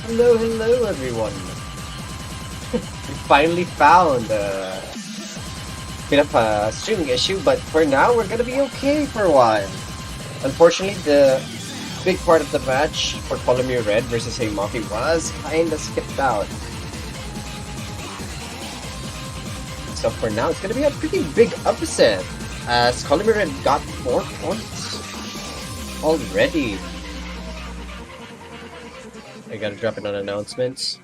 Hello everyone. We finally found a bit of a streaming issue, but for now we're gonna be okay for a while. Unfortunately, the big part of the match for ColourMeRed versus Haemoffy was kinda skipped out. So for now, it's gonna be a pretty big upset as ColourMeRed got 4 points already. I gotta drop it on announcements.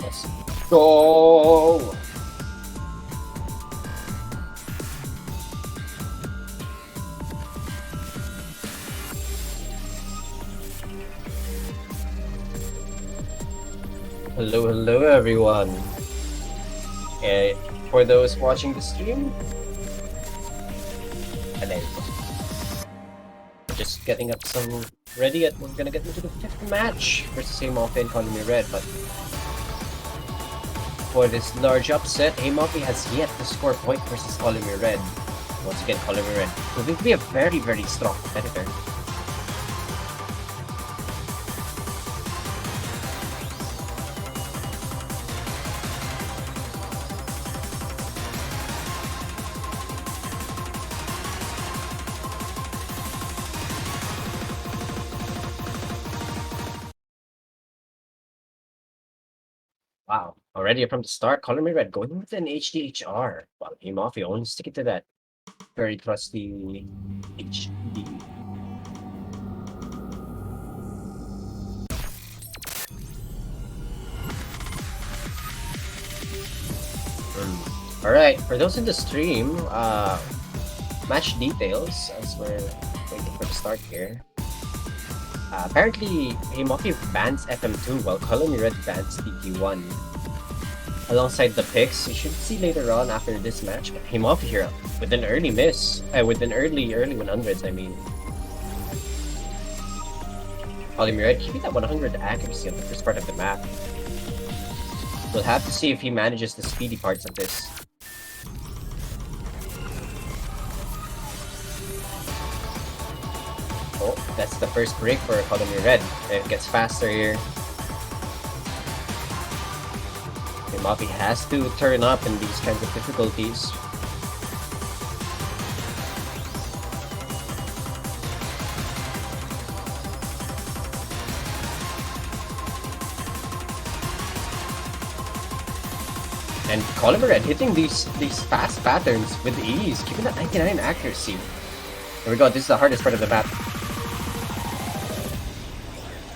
Let's go! Hello everyone. For those watching the stream, hello. Just getting up some ready, and we're gonna get into the 5th match versus Haemoffy and ColourMeRed, but for this large upset, Haemoffy has yet to score a point versus ColourMeRed. Once again, ColourMeRed proving to be a very strong competitor. Wow, already from the start, ColourMeRed going with an HDHR, while Haemoffy only sticking to that very trusty HD. Alright, for those in the stream, match details as we're waiting for the start here. Apparently, Haemoffy bans FM2 while ColourMeRed bans tP1. Alongside the picks, you should see later on after this match, but Haemoffy here with an early miss, with an early 100s, I mean. ColourMeRed keeping that 100 accuracy on the first part of the map. We'll have to see if he manages the speedy parts of this. Oh, that's the first break for ColourMeRed. It gets faster here. Haemoffy has to turn up in these kinds of difficulties. And ColourMeRed hitting these fast patterns with ease, keeping that 99 accuracy. Here we go, this is the hardest part of the map.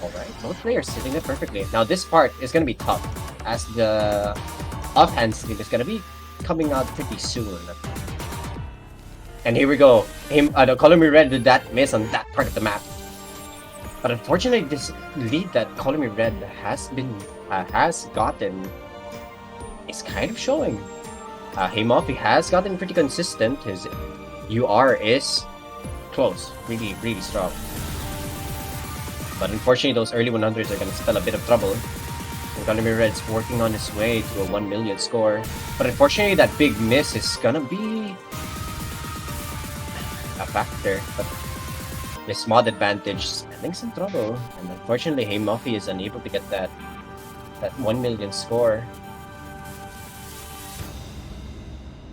Alright, both players hitting it perfectly. Now this part is gonna be tough, as the offhand sleeve is gonna be coming out pretty soon. And here we go. The ColourMeRed did that miss on that part of the map. But unfortunately, this lead that ColourMeRed has gotten is kind of showing. Haemoffy has gotten pretty consistent. His UR is close, really strong. But unfortunately, those early 100s are going to spell a bit of trouble. ColourMeRed's working on his way to a 1 million score. But unfortunately, that big miss is going to be a factor. But this mod advantage is spelling some trouble. And unfortunately, Haemoffy is unable to get that 1 million score.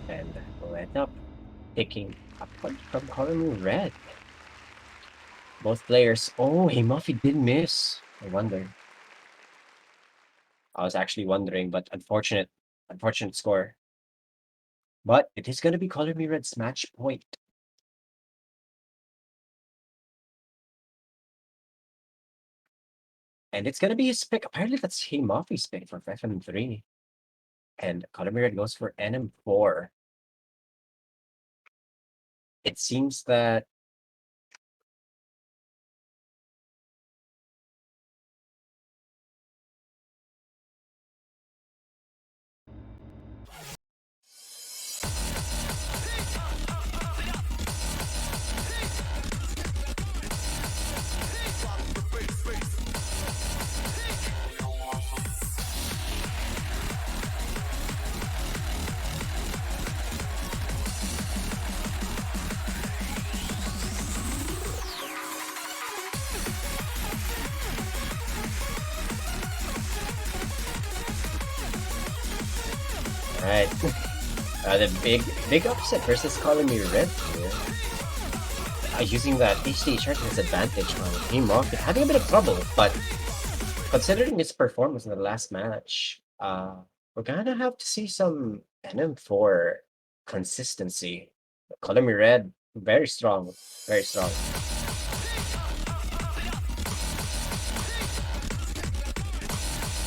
And we'll end up taking a point from ColourMeRed. Both players. Oh, Haemoffy did miss. I wonder. I was actually wondering, but unfortunate score. But it is going to be ColourMeRed's match point. And it's going to be his pick. Apparently, that's Haemoffy's pick for FM3. And ColourMeRed goes for NM4. It seems that Alright. The big upset versus ColourMeRed here. Using that HD chart as advantage on Haemoffy, having a bit of trouble, but considering his performance in the last match, we're gonna have to see some NM4 consistency. ColourMeRed, very strong, very strong.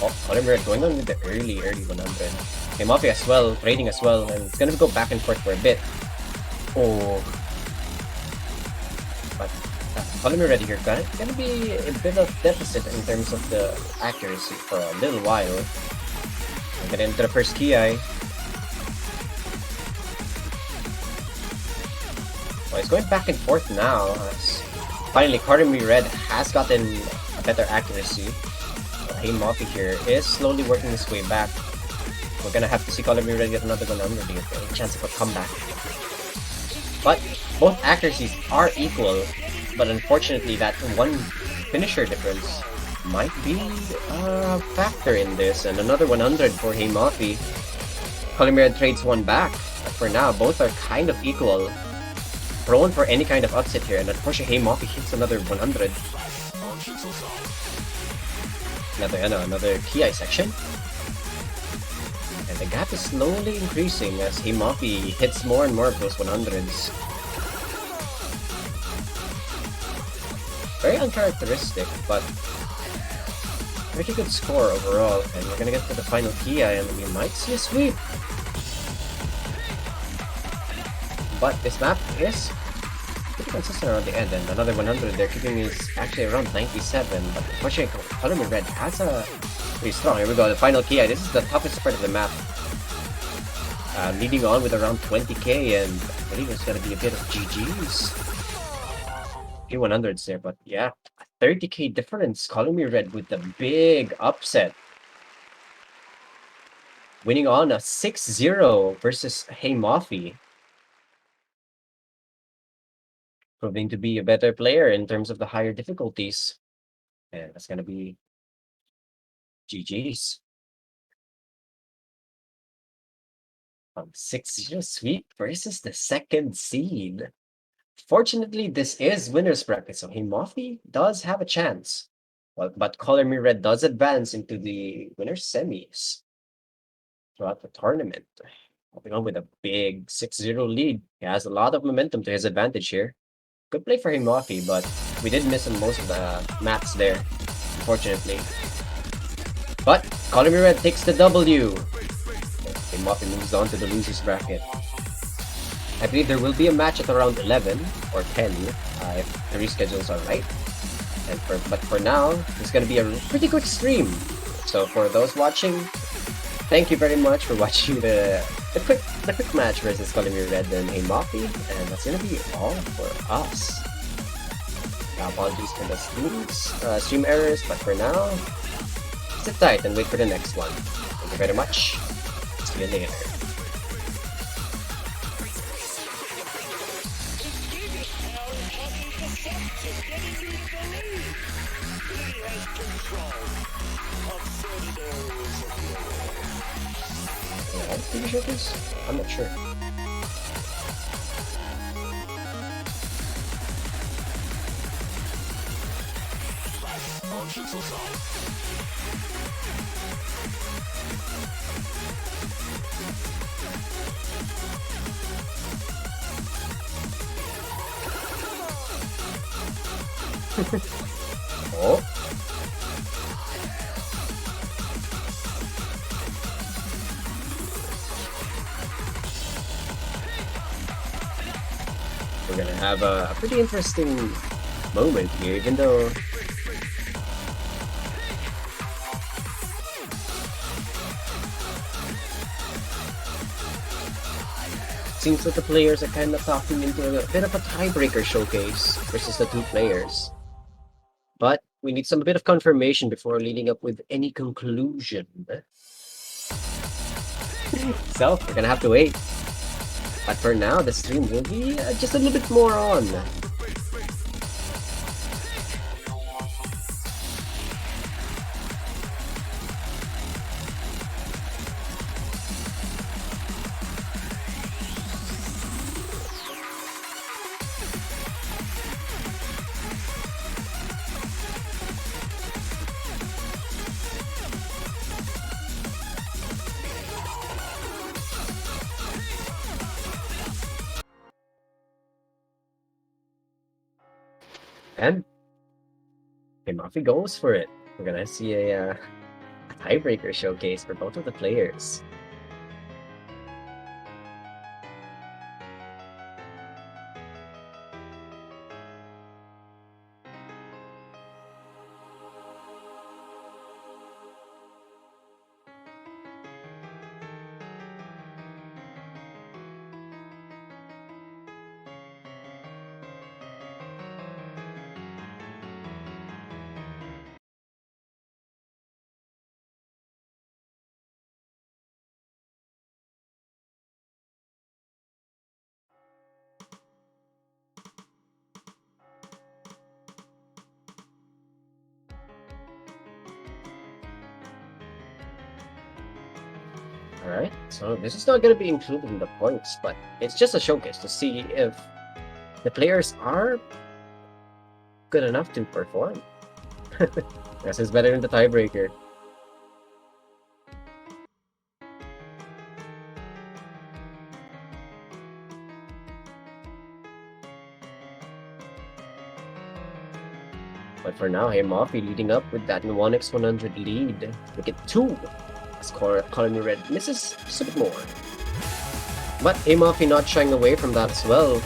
Oh, ColourMeRed going on with the early 100. Haemoffy as well, trading as well, and it's gonna go back and forth for a bit. Oh. But ColourMeRed here gonna be a bit of deficit in terms of the accuracy for a little while. And get into the first Ki. Well, it's going back and forth now. As finally, ColourMeRed has gotten a better accuracy. Haemoffy here is slowly working his way back. We're gonna have to see ColourMeRed get another 100 to get a chance of a comeback. But both accuracies are equal, but unfortunately that one finisher difference might be a factor in this, and another 100 for Haemoffy. ColourMeRed trades one back, but for now both are kind of equal. Prone for any kind of upset here, and unfortunately Haemoffy hits another 100. Another Ki section. And the gap is slowly increasing as Haemoffy hits more and more of those 100s. Very uncharacteristic, but pretty good score overall. And we're gonna get to the final Ki, and we might see a sweep. But this map is pretty consistent around the end, and another 100 there, keeping is actually around 97, but unfortunately ColourMeRed has a pretty strong. Here we go, the final Ki. This is the toughest part of the map. Leading on with around 20k, and I believe there's gonna be a bit of GG's. Few 100s there, but yeah, a 30k difference. ColourMeRed with the big upset. Winning on a 6-0 versus Haemoffy. Proving to be a better player in terms of the higher difficulties. And that's gonna be GG's. 6-0 sweep versus the second seed. Fortunately, this is winner's bracket, so Haemoffy does have a chance. But ColourMeRed does advance into the winner's semis throughout the tournament. Hopping on with a big 6-0 lead. He has a lot of momentum to his advantage here. Good play for Haemoffy, but we did miss on most of the maps there, unfortunately. But ColourMeRed takes the W. Haemoffy moves on to the losers bracket. I believe there will be a match at around 11 or 10 if the reschedules are right. But for now, it's going to be a pretty quick stream. So for those watching, thank you very much for watching the quick match versus ColourMeRed and Haemoffy, and that's gonna be all for us. Apologies for the stream errors, but for now, sit tight and wait for the next one. Thank you very much. See you later. TV show this? I'm not sure. Oh. We're gonna have a pretty interesting moment here, even though seems that the players are kind of talking into a bit of a tiebreaker showcase versus the two players. But we need some bit of confirmation before leading up with any conclusion. So we're gonna have to wait. But for now, the stream will be just a little bit more on. And Haemoffy goes for it. We're gonna see a tiebreaker showcase for both of the players. Alright, so this is not going to be included in the points, but it's just a showcase to see if the players are good enough to perform. This is better than the tiebreaker. But for now, Haemoffy leading up with that 1x100 lead. Look at 2. As ColourMeRed misses just a bit more. But Haemoffy not shying away from that as well.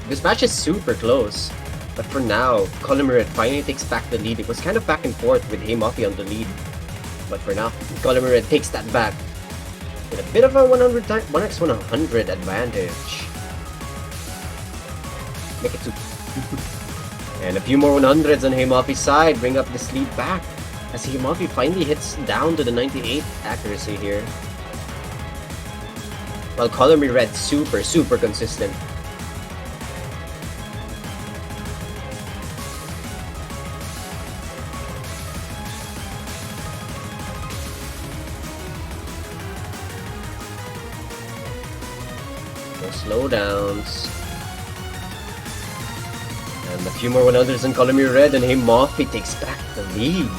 This match is super close, but for now, ColourMeRed finally takes back the lead. It was kind of back and forth with Haemoffy on the lead, but for now, ColourMeRed takes that back with a bit of a 1x100 advantage. Make it 2. And a few more 100s on Haemoffy's side bring up this lead back, as Haemoffy finally hits down to the 98 accuracy here. While ColourMeRed super consistent. Slowdowns. And a few more 100s on ColourMeRed, and Haemoffy takes back the lead.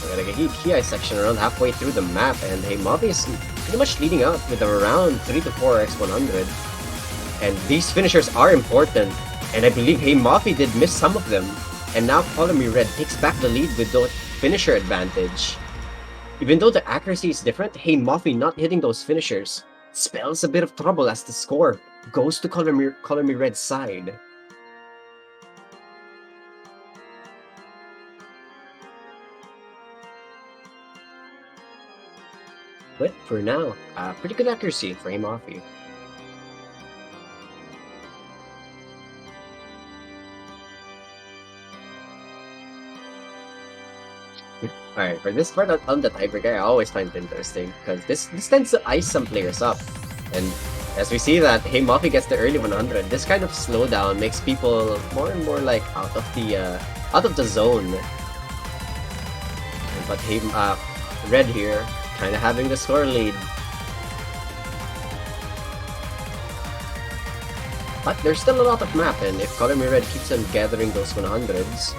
We're gonna get Ki section around halfway through the map, and Haemoffy is pretty much leading out with around 3 to 4 x100. And these finishers are important, and I believe Haemoffy did miss some of them. And now ColourMeRed takes back the lead with the finisher advantage. Even though the accuracy is different, Haemoffy not hitting those finishers spells a bit of trouble as the score goes to ColourMeRed's side. But for now, pretty good accuracy for Haemoffy. Alright, for this part on the tiebreaker, I always find it interesting, because this tends to ice some players up. And as we see that Haemoffy gets the early 100, this kind of slowdown makes people more and more like out of the zone. But Red here, kind of having the score lead. But there's still a lot of map, and if ColourMeRed keeps on gathering those 100s,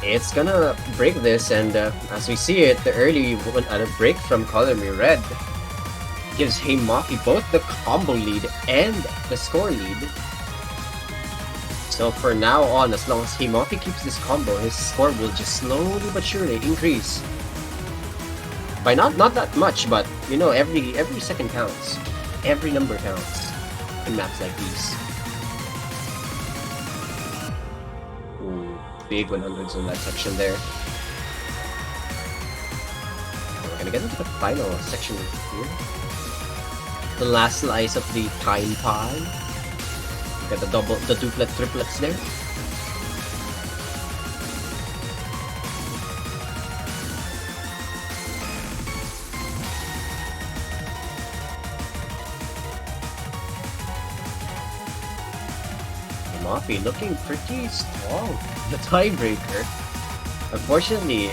it's gonna break this. And as we see it, the early break from ColourMeRed gives Haemoffy both the combo lead and the score lead. So for now on, as long as Haemoffy keeps this combo, his score will just slowly but surely increase. By not that much, but you know, every second counts. Every number counts in maps like these. Ooh, big 100s in that section there. We're gonna get into the final section here. The last slice of the time pie. Got the duplet triplets there. Haemoffy looking pretty strong. The tiebreaker. Unfortunately,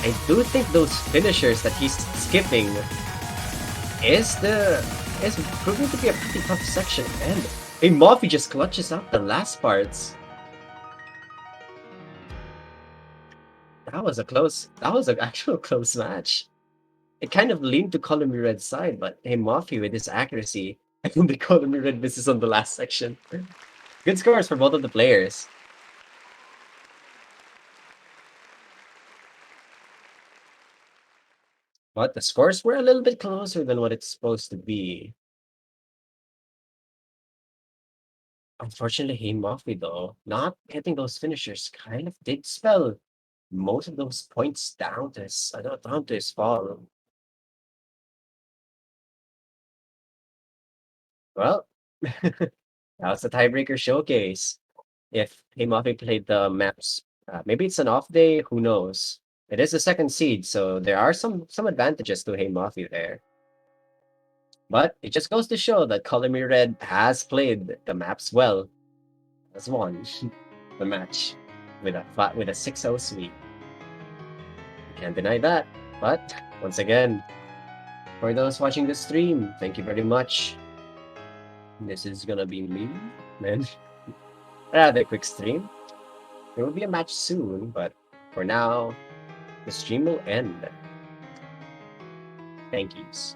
I do think those finishers that he's skipping is the is proving to be a pretty tough section, and Haemoffy just clutches out the last parts. That was an actual close match. It kind of leaned to ColourMeRed's side, but Haemoffy with his accuracy, and the ColourMeRed misses on the last section. Good scores for both of the players. But the scores were a little bit closer than what it's supposed to be. Unfortunately, Haemoffy, though, not hitting those finishers kind of did spell most of those points down to his fall. Well, that was the tiebreaker showcase. If Haemoffy played the maps, maybe it's an off day, who knows? It is the second seed, so there are some advantages to Haemoffy there. But it just goes to show that ColourMeRed has played the maps well, has won the match with a 6-0 sweep. Can't deny that. But once again, for those watching the stream, thank you very much. This is gonna be me, man. Rather quick stream. There will be a match soon, but for now, the stream will end. Thank yous.